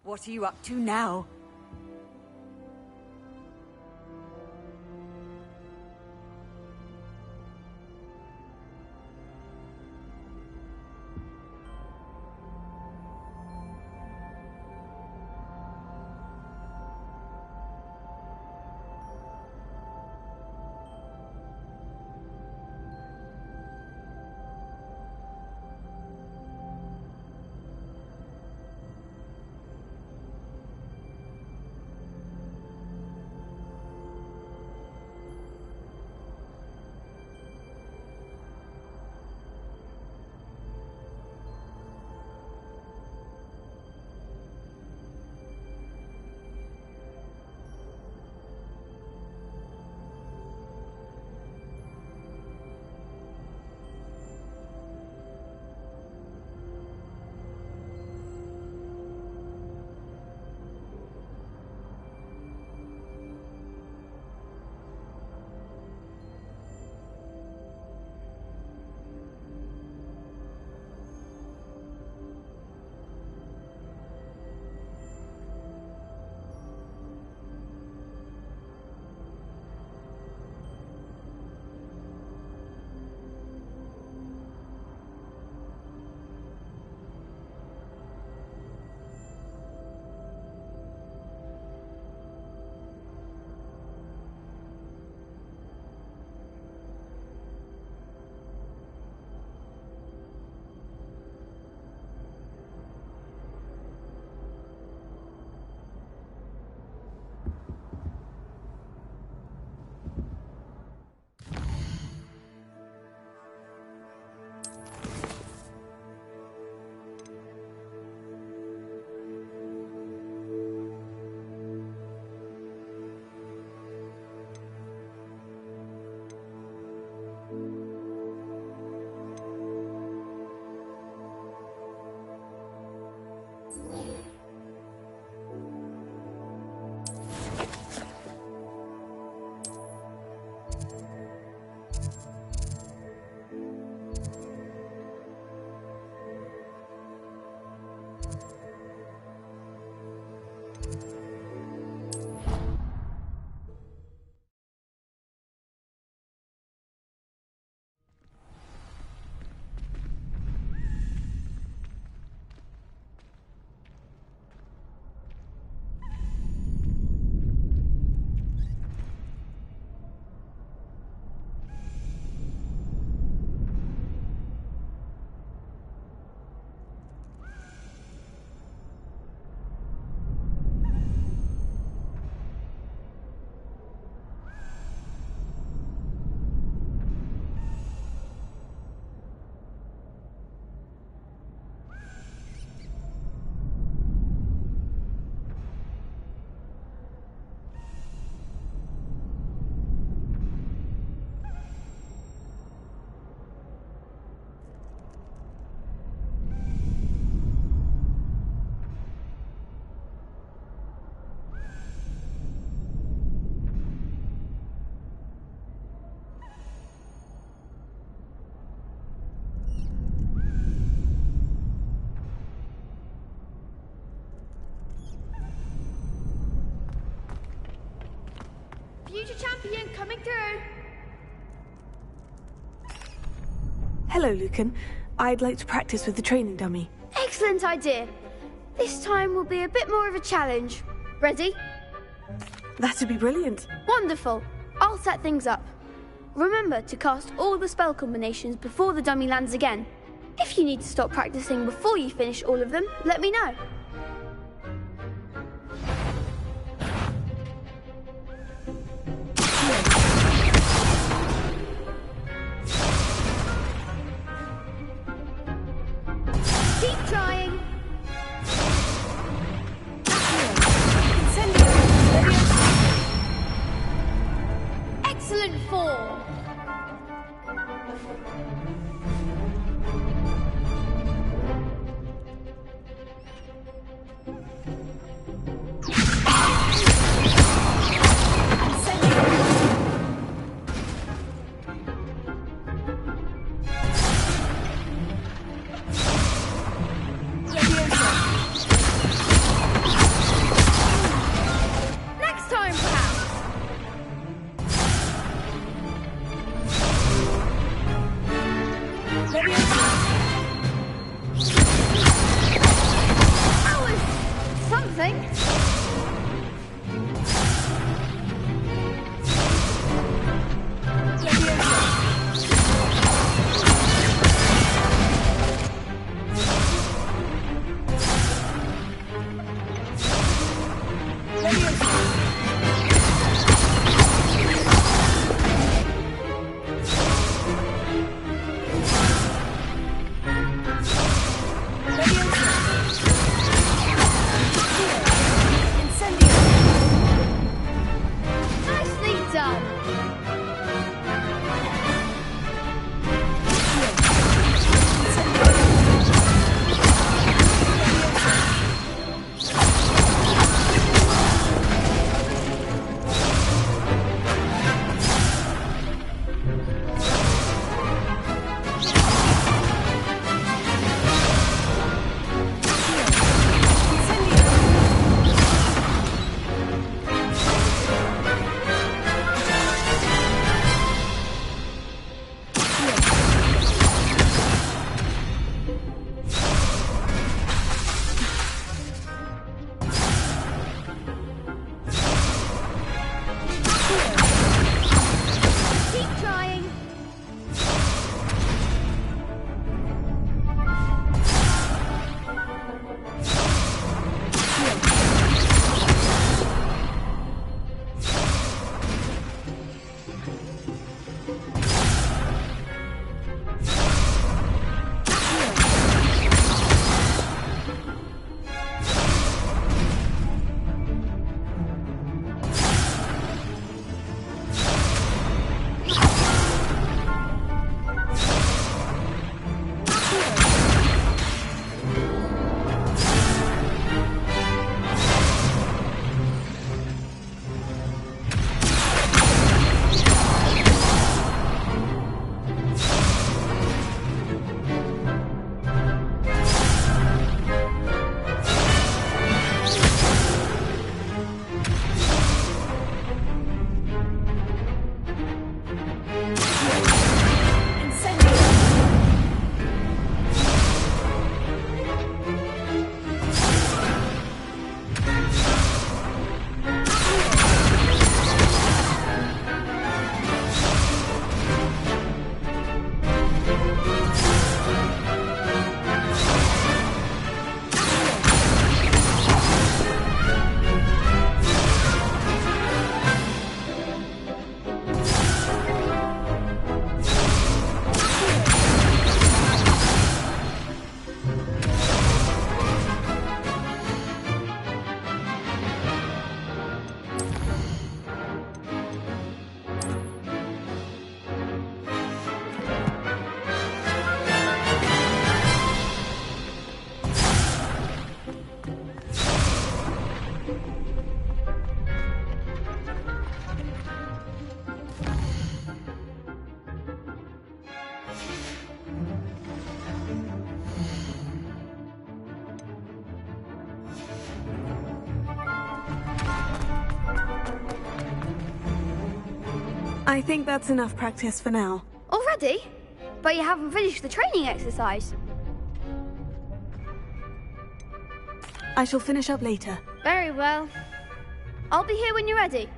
What are you up to now?
future champion coming through.
Hello, Lucan. I'd like to practice with the training dummy.
Excellent idea. This time will be a bit more of a challenge. Ready?
That'd be brilliant.
Wonderful. I'll set things up. Remember to cast all the spell combinations before the dummy lands again. If you need to stop practicing before you finish all of them, let me know. Keep trying. Excellent fall. Next time, perhaps. That was something.
I think that's enough practice for now.
Already? But you haven't finished the training exercise.
I shall finish up later.
Very well. I'll be here when you're ready.